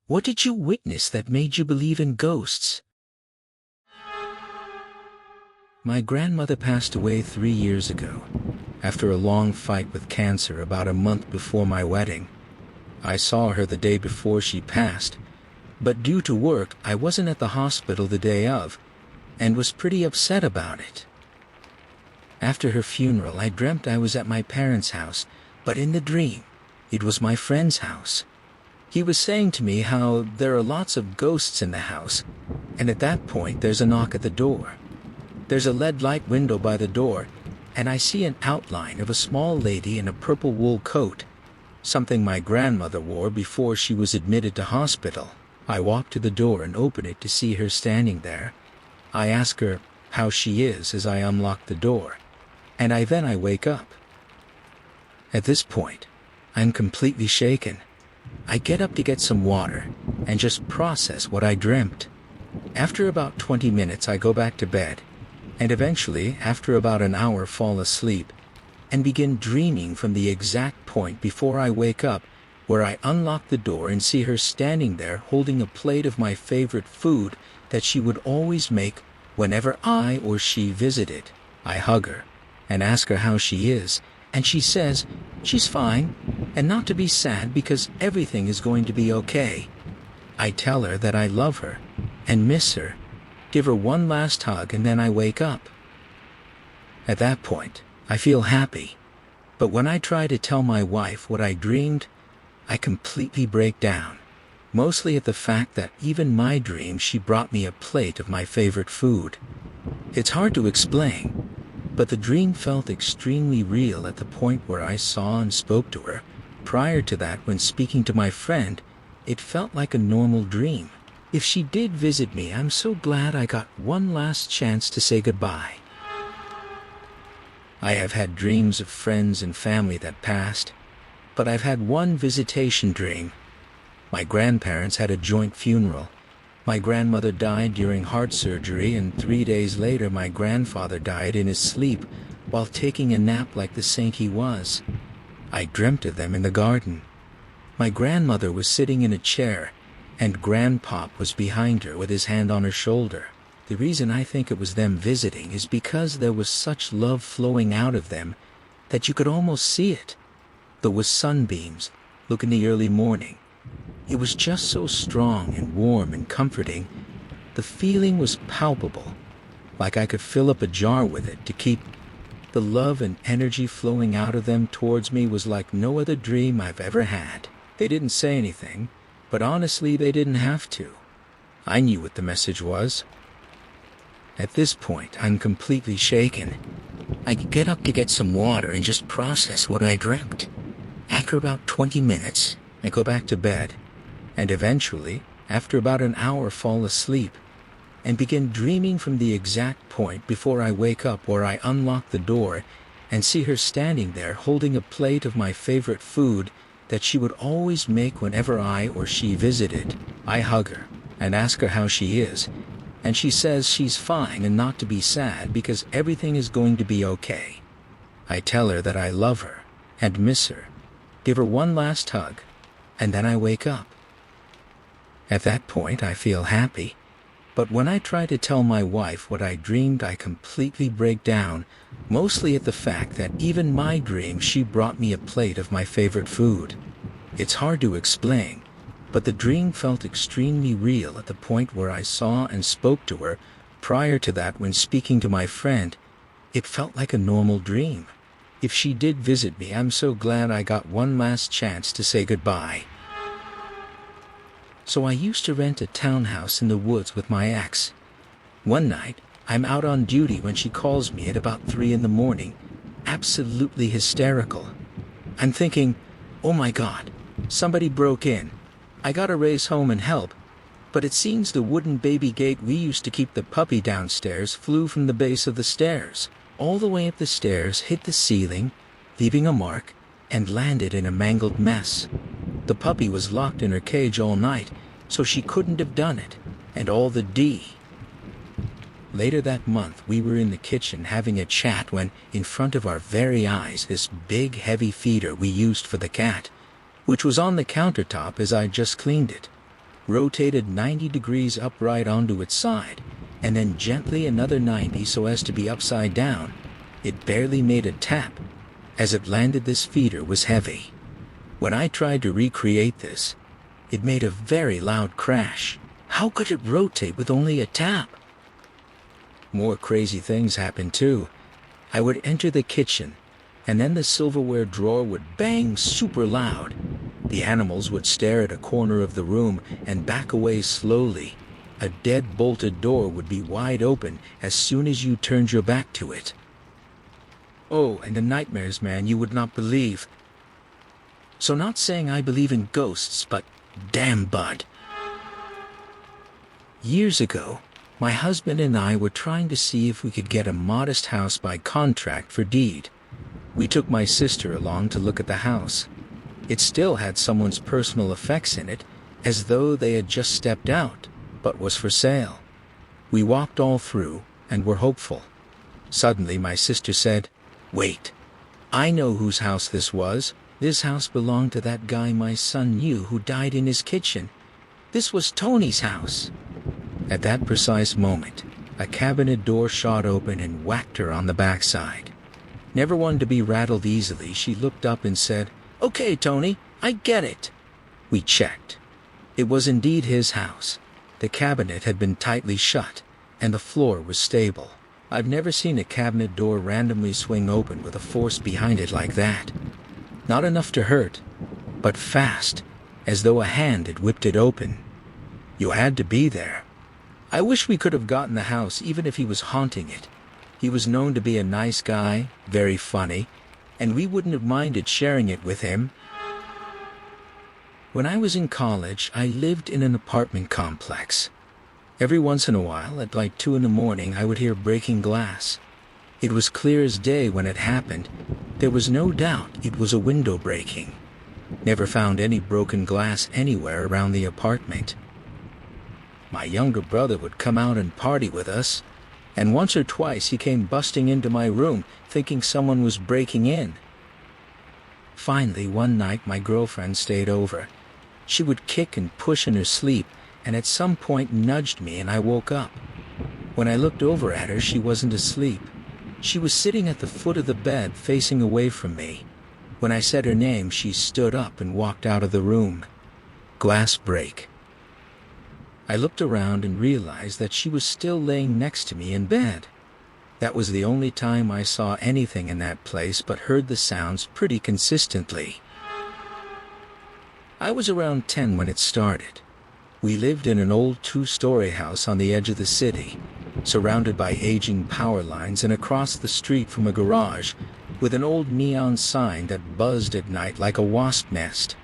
What did you witness that made you believe in ghosts? My grandmother passed away 3 years ago, after a long fight with cancer about a month before my wedding. I saw her the day before she passed, but due to work I wasn't at the hospital the day of, and was pretty upset about it. After her funeral I dreamt I was at my parents' house, but in the dream, it was my friend's house. He was saying to me how there are lots of ghosts in the house, and at that point there's a knock at the door. There's a lead light window by the door, and I see an outline of a small lady in a purple wool coat, something my grandmother wore before she was admitted to hospital. I walk to the door and open it to see her standing there. I ask her how she is as I unlock the door, and I wake up. At this point, I'm completely shaken. I get up to get some water and just process what I dreamt. After about 20 minutes I go back to bed, and eventually, after about an hour, fall asleep and begin dreaming from the exact point before I wake up, where I unlock the door and see her standing there holding a plate of my favorite food that she would always make whenever I or she visited. I hug her and ask her how she is, and she says she's fine and not to be sad because everything is going to be okay. I tell her that I love her and miss her, give her one last hug, and then I wake up. At that point, I feel happy, but when I try to tell my wife what I dreamed, I completely break down, mostly at the fact that even my dream she brought me a plate of my favorite food. It's hard to explain, but the dream felt extremely real at the point where I saw and spoke to her. Prior to that, when speaking to my friend, it felt like a normal dream. If she did visit me, I'm so glad I got one last chance to say goodbye. I have had dreams of friends and family that passed, but I've had one visitation dream. My grandparents had a joint funeral. My grandmother died during heart surgery, and 3 days later my grandfather died in his sleep while taking a nap like the saint he was. I dreamt of them in the garden. My grandmother was sitting in a chair, and Grandpop was behind her with his hand on her shoulder. The reason I think it was them visiting is because there was such love flowing out of them that you could almost see it. There was sunbeams, look in the early morning. It was just so strong and warm and comforting. The feeling was palpable, like I could fill up a jar with it to keep. The love and energy flowing out of them towards me was like no other dream I've ever had. They didn't say anything, but honestly they didn't have to. I knew what the message was. At this point, I'm completely shaken. I get up to get some water and just process what I dreamt. After about 20 minutes, I go back to bed, and eventually, after about an hour, fall asleep and begin dreaming from the exact point before I wake up, where I unlock the door and see her standing there holding a plate of my favorite food that she would always make whenever I or she visited. I hug her and ask her how she is, and she says she's fine and not to be sad because everything is going to be okay. I tell her that I love her and miss her, give her one last hug, and then I wake up. At that point I feel happy, but when I try to tell my wife what I dreamed, I completely break down, mostly at the fact that even my dream she brought me a plate of my favorite food. It's hard to explain, but the dream felt extremely real at the point where I saw and spoke to her. Prior to that, when speaking to my friend, it felt like a normal dream. If she did visit me, I'm so glad I got one last chance to say goodbye. So I used to rent a townhouse in the woods with my ex. One night, I'm out on duty when she calls me at about 3 in the morning, absolutely hysterical. I'm thinking, oh my God, somebody broke in. I gotta race home and help, but it seems the wooden baby gate we used to keep the puppy downstairs flew from the base of the stairs, all the way up the stairs, hit the ceiling, leaving a mark, and landed in a mangled mess. The puppy was locked in her cage all night, so she couldn't have done it, and all the D. Later that month, we were in the kitchen having a chat when, in front of our very eyes, this big heavy feeder we used for the cat, which was on the countertop as I just cleaned it, rotated 90 degrees upright onto its side, and then gently another 90 so as to be upside down. It barely made a tap. As it landed, this feeder was heavy. When I tried to recreate this, it made a very loud crash. How could it rotate with only a tap? More crazy things happened too. I would enter the kitchen, and then the silverware drawer would bang super loud. The animals would stare at a corner of the room and back away slowly. A dead bolted door would be wide open as soon as you turned your back to it. Oh, and the nightmares, man, you would not believe. So not saying I believe in ghosts, but damn, bud. Years ago, my husband and I were trying to see if we could get a modest house by contract for deed. We took my sister along to look at the house. It still had someone's personal effects in it, as though they had just stepped out, but was for sale. We walked all through and were hopeful. Suddenly my sister said, "Wait, I know whose house this was. This house belonged to that guy my son knew who died in his kitchen. This was Tony's house." At that precise moment, a cabinet door shot open and whacked her on the backside. Never one to be rattled easily, she looked up and said, "Okay, Tony, I get it." We checked. It was indeed his house. The cabinet had been tightly shut, and the floor was stable. I've never seen a cabinet door randomly swing open with a force behind it like that. Not enough to hurt, but fast, as though a hand had whipped it open. You had to be there. I wish we could have gotten the house even if he was haunting it. He was known to be a nice guy, very funny, and we wouldn't have minded sharing it with him. When I was in college, I lived in an apartment complex. Every once in a while, at like 2 a.m, I would hear breaking glass. It was clear as day when it happened. There was no doubt it was a window breaking. Never found any broken glass anywhere around the apartment. My younger brother would come out and party with us, and once or twice he came busting into my room thinking someone was breaking in. Finally, one night my girlfriend stayed over. She would kick and push in her sleep, and at some point nudged me, and I woke up. When I looked over at her, she wasn't asleep. She was sitting at the foot of the bed facing away from me. When I said her name, she stood up and walked out of the room. Glass break. I looked around and realized that she was still laying next to me in bed. That was the only time I saw anything in that place, but heard the sounds pretty consistently. I was around 10 when it started. We lived in an old 2-story house on the edge of the city, surrounded by aging power lines and across the street from a garage with an old neon sign that buzzed at night like a wasp nest.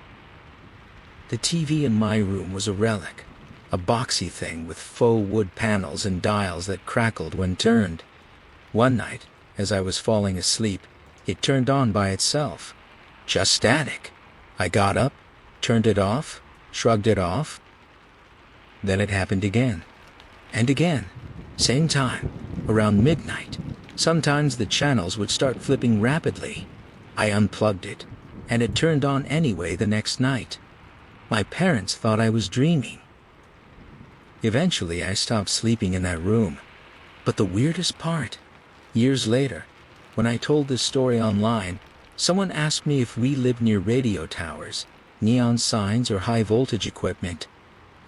The TV in my room was a relic, a boxy thing with faux wood panels and dials that crackled when turned. One night, as I was falling asleep, it turned on by itself. Just static. I got up, turned it off, shrugged it off. Then it happened again. And again. Same time. Around midnight. Sometimes the channels would start flipping rapidly. I unplugged it, and it turned on anyway the next night. My parents thought I was dreaming. Eventually I stopped sleeping in that room. But the weirdest part, years later, when I told this story online, someone asked me if we lived near radio towers, neon signs, or high voltage equipment.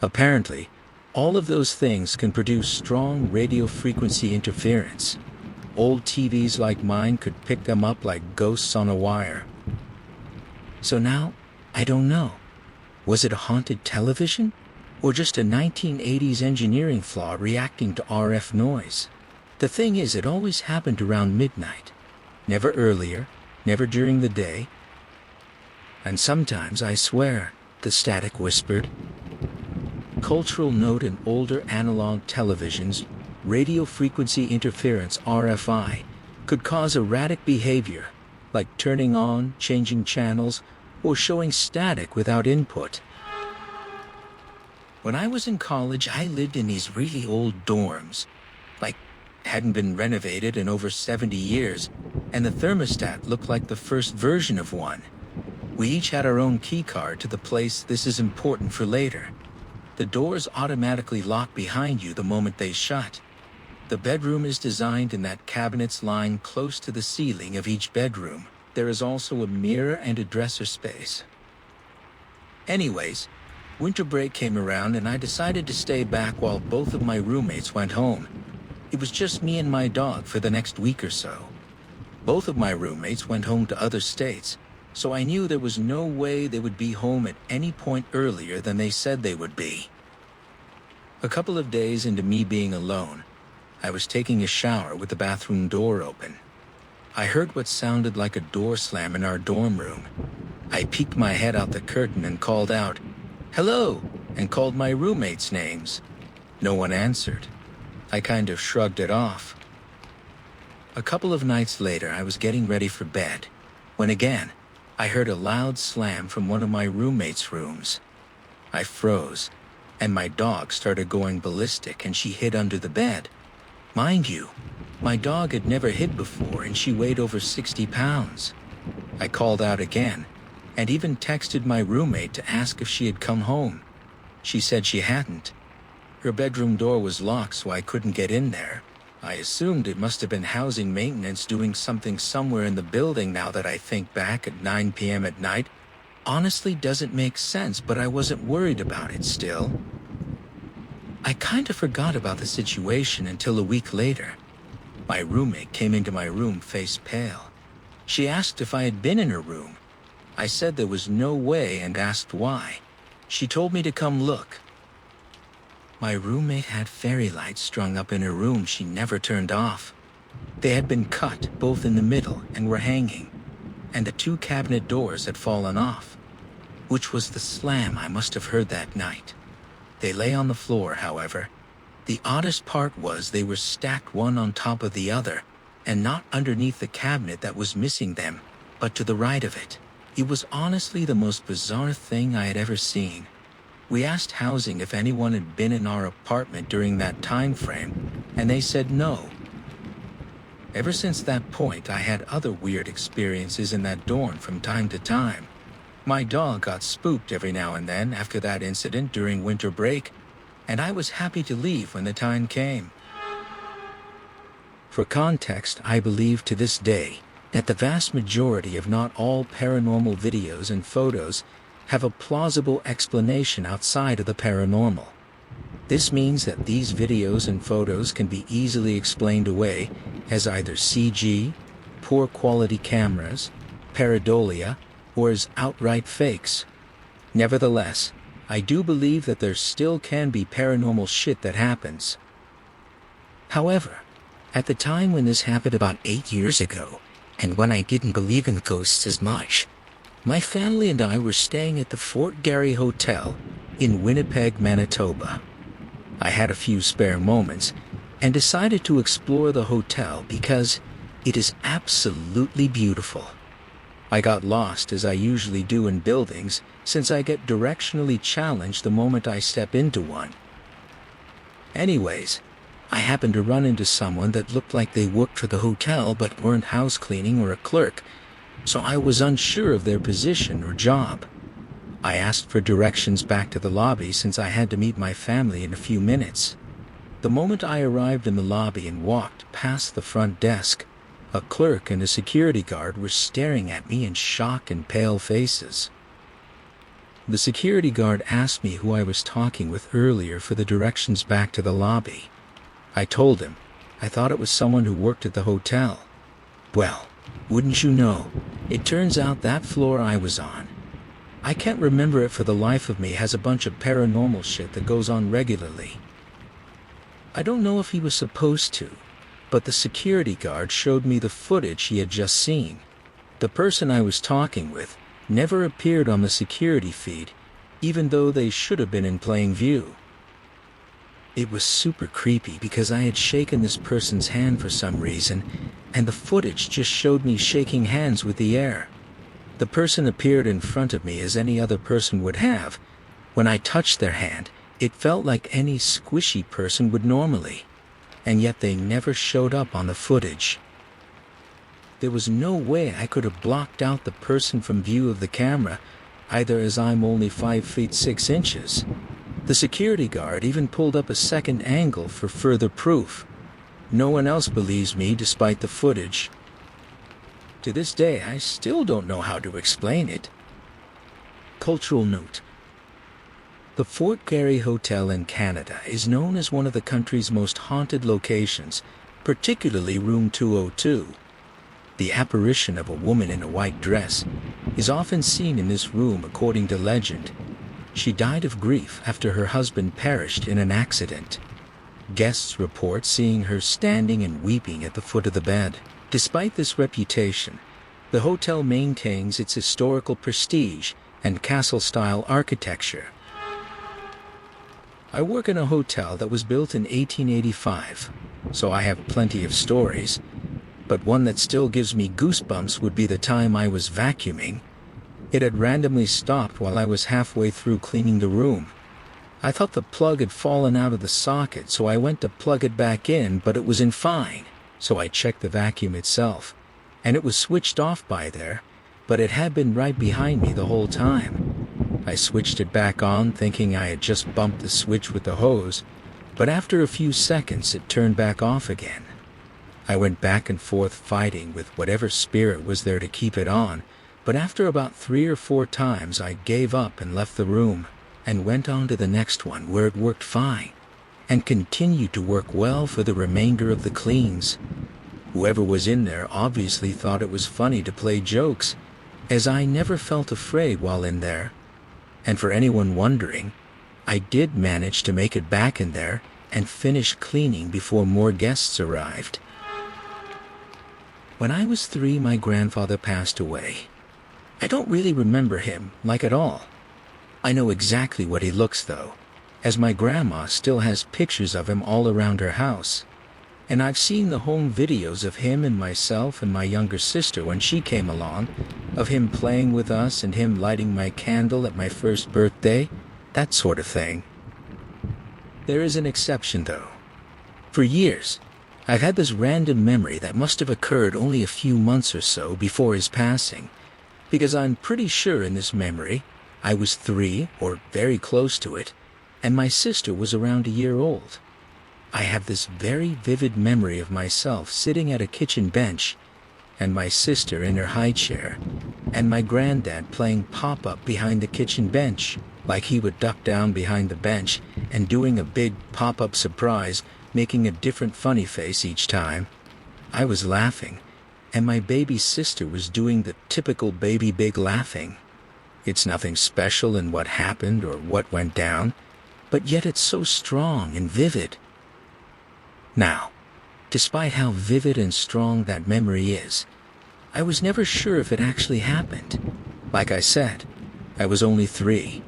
Apparently, all of those things can produce strong radio frequency interference. Old TVs like mine could pick them up like ghosts on a wire. So now, I don't know. Was it a haunted television? Or just a 1980s engineering flaw reacting to RF noise? The thing is, it always happened around midnight. Never earlier, never during the day. And sometimes, I swear, the static whispered. Cultural note: in older analog televisions, radio frequency interference (RFI) could cause erratic behavior, like turning on, changing channels, or showing static without input. When I was in college, I lived in these really old dorms, like hadn't been renovated in over 70 years, and the thermostat looked like the first version of one. We each had our own key card to the place. This is important for later. The doors automatically lock behind you the moment they shut. The bedroom is designed in that cabinets line close to the ceiling of each bedroom. There is also a mirror and a dresser space. Anyways, winter break came around and I decided to stay back while both of my roommates went home. It was just me and my dog for the next week or so. Both of my roommates went home to other states, so I knew there was no way they would be home at any point earlier than they said they would be. A couple of days into me being alone, I was taking a shower with the bathroom door open. I heard what sounded like a door slam in our dorm room. I peeked my head out the curtain and called out, "Hello," and called my roommates' names. No one answered. I kind of shrugged it off. A couple of nights later, I was getting ready for bed, when again, I heard a loud slam from one of my roommates' rooms. I froze, and my dog started going ballistic and she hid under the bed. Mind you, my dog had never hid before and she weighed over 60 pounds. I called out again, and even texted my roommate to ask if she had come home. She said she hadn't. Her bedroom door was locked, so I couldn't get in there. I assumed it must have been housing maintenance doing something somewhere in the building. Now that I think back, at 9 p.m. at night, honestly doesn't make sense, but I wasn't worried about it still. I kind of forgot about the situation until a week later. My roommate came into my room face pale. She asked if I had been in her room. I said there was no way and asked why. She told me to come look. My roommate had fairy lights strung up in her room she never turned off. They had been cut both in the middle and were hanging, and the two cabinet doors had fallen off, which was the slam I must have heard that night. They lay on the floor, however. The oddest part was they were stacked one on top of the other, and not underneath the cabinet that was missing them, but to the right of it. It was honestly the most bizarre thing I had ever seen. We asked housing if anyone had been in our apartment during that time frame, and they said no. Ever since that point, I had other weird experiences in that dorm from time to time. My dog got spooked every now and then after that incident during winter break, and I was happy to leave when the time came. For context, I believe to this day that the vast majority, if not all, paranormal videos and photos have a plausible explanation outside of the paranormal. This means that these videos and photos can be easily explained away as either CG, poor quality cameras, pareidolia, or as outright fakes. Nevertheless, I do believe that there still can be paranormal shit that happens. However, at the time when this happened about 8 years ago, and when I didn't believe in ghosts as much, my family and I were staying at the Fort Garry Hotel in Winnipeg, Manitoba. I had a few spare moments and decided to explore the hotel because it is absolutely beautiful. I got lost as I usually do in buildings, since I get directionally challenged the moment I step into one. Anyways, I happened to run into someone that looked like they worked for the hotel but weren't house cleaning or a clerk, so I was unsure of their position or job. I asked for directions back to the lobby since I had to meet my family in a few minutes. The moment I arrived in the lobby and walked past the front desk, a clerk and a security guard were staring at me in shock and pale faces. The security guard asked me who I was talking with earlier for the directions back to the lobby. I told him I thought it was someone who worked at the hotel. Well, wouldn't you know, it turns out that floor I was on, I can't remember it for the life of me, has a bunch of paranormal shit that goes on regularly. I don't know if he was supposed to, but the security guard showed me the footage he had just seen. The person I was talking with never appeared on the security feed, even though they should have been in plain view. It was super creepy because I had shaken this person's hand for some reason, and the footage just showed me shaking hands with the air. The person appeared in front of me as any other person would have. When I touched their hand, it felt like any squishy person would normally, and yet they never showed up on the footage. There was no way I could have blocked out the person from view of the camera, either, as I'm only 5 feet 6 inches. The security guard even pulled up a second angle for further proof. No one else believes me despite the footage. To this day, I still don't know how to explain it. Cultural note. The Fort Garry Hotel in Canada is known as one of the country's most haunted locations, particularly room 202. The apparition of a woman in a white dress is often seen in this room according to legend. She died of grief after her husband perished in an accident. Guests report seeing her standing and weeping at the foot of the bed. Despite this reputation, the hotel maintains its historical prestige and castle-style architecture. I work in a hotel that was built in 1885, so I have plenty of stories, but one that still gives me goosebumps would be the time I was vacuuming. It had randomly stopped while I was halfway through cleaning the room. I thought the plug had fallen out of the socket, so I went to plug it back in, but it was in fine. So I checked the vacuum itself, and it was switched off by there, but it had been right behind me the whole time. I switched it back on, thinking I had just bumped the switch with the hose, but after a few seconds it turned back off again. I went back and forth fighting with whatever spirit was there to keep it on, but after about 3 or 4 times I gave up and left the room, and went on to the next one where it worked fine, and continued to work well for the remainder of the cleans. Whoever was in there obviously thought it was funny to play jokes, as I never felt afraid while in there. And for anyone wondering, I did manage to make it back in there and finish cleaning before more guests arrived. When I was 3, my grandfather passed away. I don't really remember him, like at all. I know exactly what he looks though, as my grandma still has pictures of him all around her house. And I've seen the home videos of him and myself and my younger sister when she came along, of him playing with us and him lighting my candle at my first birthday, that sort of thing. There is an exception though. For years, I've had this random memory that must have occurred only a few months or so before his passing, because I'm pretty sure in this memory, I was 3 or very close to it, and my sister was around a year old. I have this very vivid memory of myself sitting at a kitchen bench, and my sister in her high chair, and my granddad playing pop-up behind the kitchen bench, like he would duck down behind the bench and doing a big pop-up surprise, making a different funny face each time. I was laughing, and my baby sister was doing the typical baby big laughing. It's nothing special in what happened or what went down, but yet it's so strong and vivid. Now, despite how vivid and strong that memory is, I was never sure if it actually happened. Like I said, I was only 3.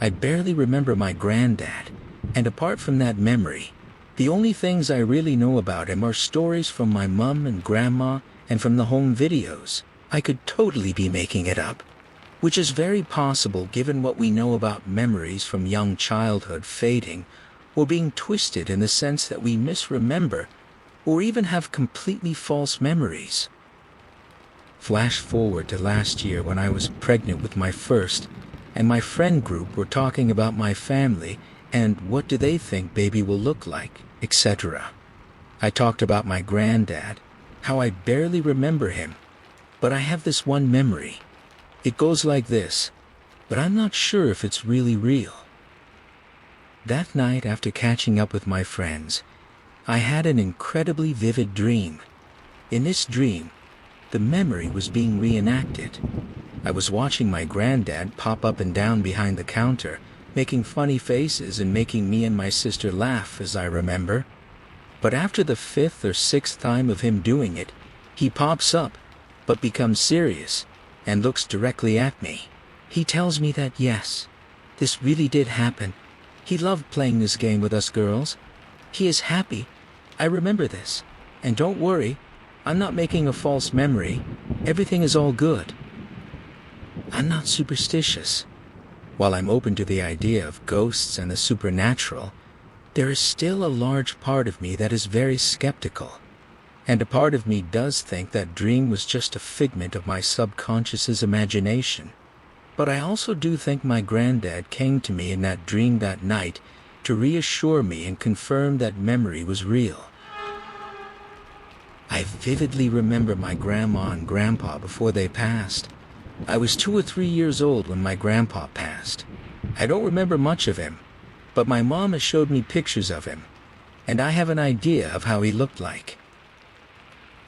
I barely remember my granddad, and apart from that memory, the only things I really know about him are stories from my mom and grandma and from the home videos. I could totally be making it up, which is very possible given what we know about memories from young childhood fading or being twisted in the sense that we misremember or even have completely false memories. Flash forward to last year when I was pregnant with my first, and my friend group were talking about my family and what do they think baby will look like, etc. I talked about my granddad, how I barely remember him, but I have this one memory. It goes like this, but I'm not sure if it's really real. That night after catching up with my friends, I had an incredibly vivid dream. In this dream, the memory was being reenacted. I was watching my granddad pop up and down behind the counter, making funny faces and making me and my sister laugh, as I remember. But after the 5th or 6th time of him doing it, he pops up, but becomes serious, and looks directly at me. He tells me that yes, this really did happen. He loved playing this game with us girls. He is happy. I remember this. And don't worry, I'm not making a false memory. Everything is all good. I'm not superstitious. While I'm open to the idea of ghosts and the supernatural, there is still a large part of me that is very skeptical. And a part of me does think that dream was just a figment of my subconscious's imagination. But I also do think my granddad came to me in that dream that night to reassure me and confirm that memory was real. I vividly remember my grandma and grandpa before they passed. I was 2 or 3 years old when my grandpa passed. I don't remember much of him, but my mom has showed me pictures of him, and I have an idea of how he looked like.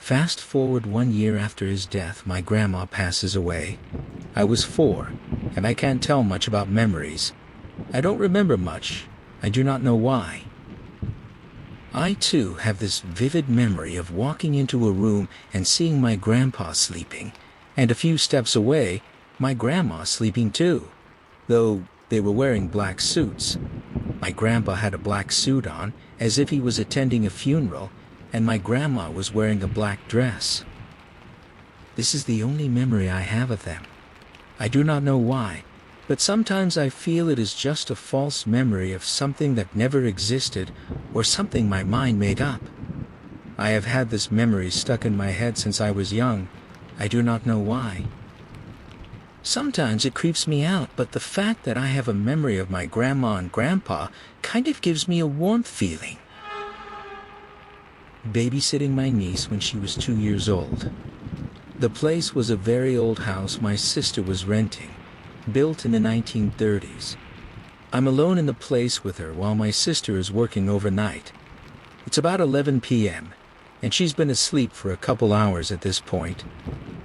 Fast forward 1 year after his death, my grandma passes away. I was 4, and I can't tell much about memories. I don't remember much. I do not know why. I too have this vivid memory of walking into a room and seeing my grandpa sleeping, and a few steps away, my grandma sleeping too, though they were wearing black suits. My grandpa had a black suit on, as if he was attending a funeral, and my grandma was wearing a black dress. This is the only memory I have of them. I do not know why, but sometimes I feel it is just a false memory of something that never existed or something my mind made up. I have had this memory stuck in my head since I was young. I do not know why. Sometimes it creeps me out, but the fact that I have a memory of my grandma and grandpa kind of gives me a warm feeling. Babysitting my niece when she was 2 years old. The place was a very old house my sister was renting, built in the 1930s. I'm alone in the place with her while my sister is working overnight. It's about 11 p.m., and she's been asleep for a couple hours at this point.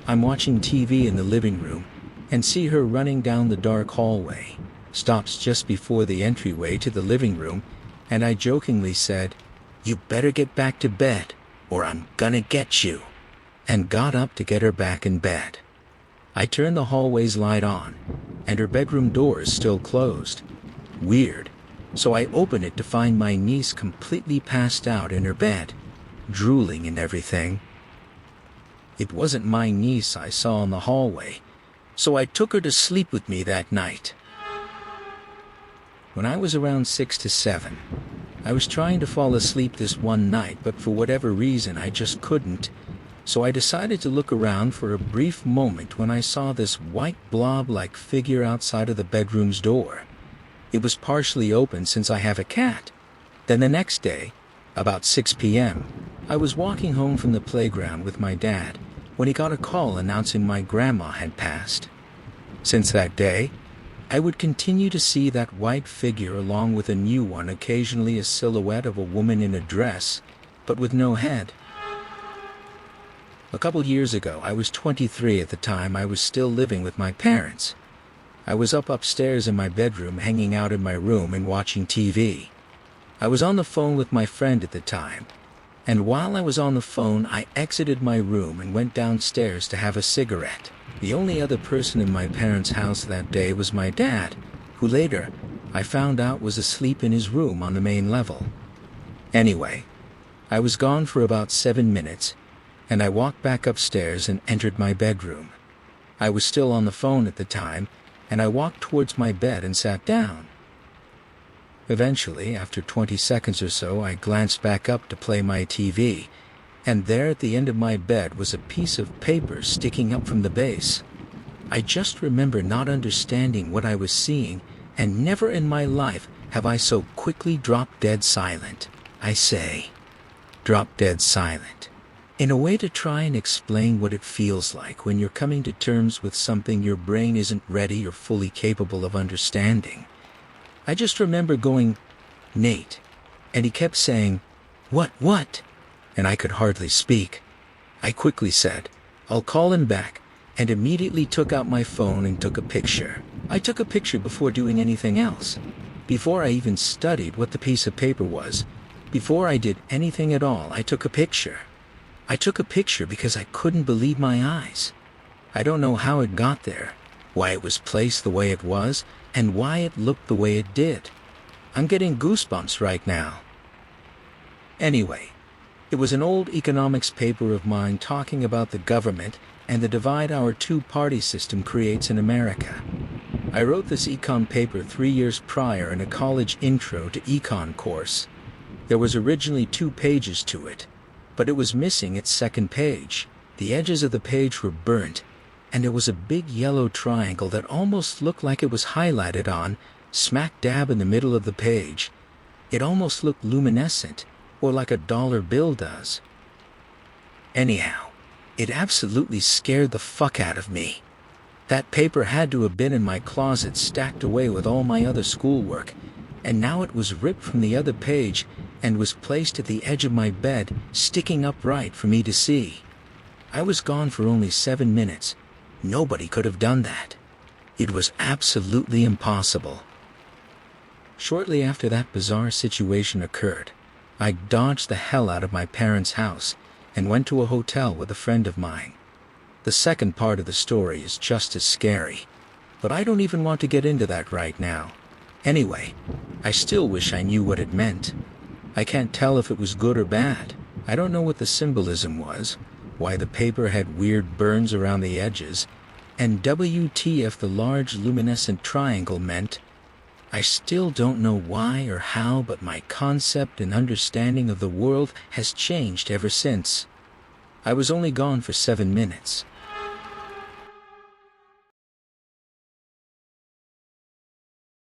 I'm watching TV in the living room and see her running down the dark hallway, stops just before the entryway to the living room, and I jokingly said, "You better get back to bed, or I'm gonna get you," and got up to get her back in bed. I turned the hallway's light on, and her bedroom door is still closed. Weird. So I open it to find my niece completely passed out in her bed, drooling and everything. It wasn't my niece I saw in the hallway, so I took her to sleep with me that night. When I was around 6 to 7, I was trying to fall asleep this one night, but for whatever reason I just couldn't. So I decided to look around for a brief moment when I saw this white blob-like figure outside of the bedroom's door. It was partially open since I have a cat. Then the next day, about 6 p.m., I was walking home from the playground with my dad when he got a call announcing my grandma had passed. Since that day, I would continue to see that white figure along with a new one, occasionally a silhouette of a woman in a dress, but with no head. A couple years ago, I was 23 at the time. I was still living with my parents. I was up upstairs in my bedroom, hanging out in my room and watching TV. I was on the phone with my friend at the time, and while I was on the phone, I exited my room and went downstairs to have a cigarette. The only other person in my parents' house that day was my dad, who later I found out was asleep in his room on the main level. Anyway, I was gone for about 7 minutes, and I walked back upstairs and entered my bedroom. I was still on the phone at the time, and I walked towards my bed and sat down. Eventually, after 20 seconds or so, I glanced back up to play my TV, and there at the end of my bed was a piece of paper sticking up from the base. I just remember not understanding what I was seeing, and never in my life have I so quickly dropped dead silent. I say, drop dead silent. In a way to try and explain what it feels like when you're coming to terms with something your brain isn't ready or fully capable of understanding. I just remember going, "Nate," and he kept saying, What? And I could hardly speak. I quickly said, "I'll call him back," and immediately took out my phone and took a picture. I took a picture before doing anything else. Before I even studied what the piece of paper was, before I did anything at all, I took a picture. I took a picture because I couldn't believe my eyes. I don't know how it got there, why it was placed the way it was, and why it looked the way it did. I'm getting goosebumps right now. Anyway, it was an old economics paper of mine talking about the government and the divide our two-party system creates in America. I wrote this econ paper 3 years prior in a college intro to econ course. There was originally 2 pages to it, but it was missing its second page. The edges of the page were burnt, and there was a big yellow triangle that almost looked like it was highlighted on, smack dab in the middle of the page. It almost looked luminescent, or like a dollar bill does. Anyhow, it absolutely scared the fuck out of me. That paper had to have been in my closet stacked away with all my other schoolwork, and now it was ripped from the other page and was placed at the edge of my bed, sticking upright for me to see. I was gone for only 7 minutes. Nobody could have done that. It was absolutely impossible. Shortly after that bizarre situation occurred, I dodged the hell out of my parents' house and went to a hotel with a friend of mine. The second part of the story is just as scary, but I don't even want to get into that right now. Anyway, I still wish I knew what it meant. I can't tell if it was good or bad. I don't know what the symbolism was, why the paper had weird burns around the edges, and WTF the large luminescent triangle meant. I still don't know why or how, but my concept and understanding of the world has changed ever since. I was only gone for 7 minutes,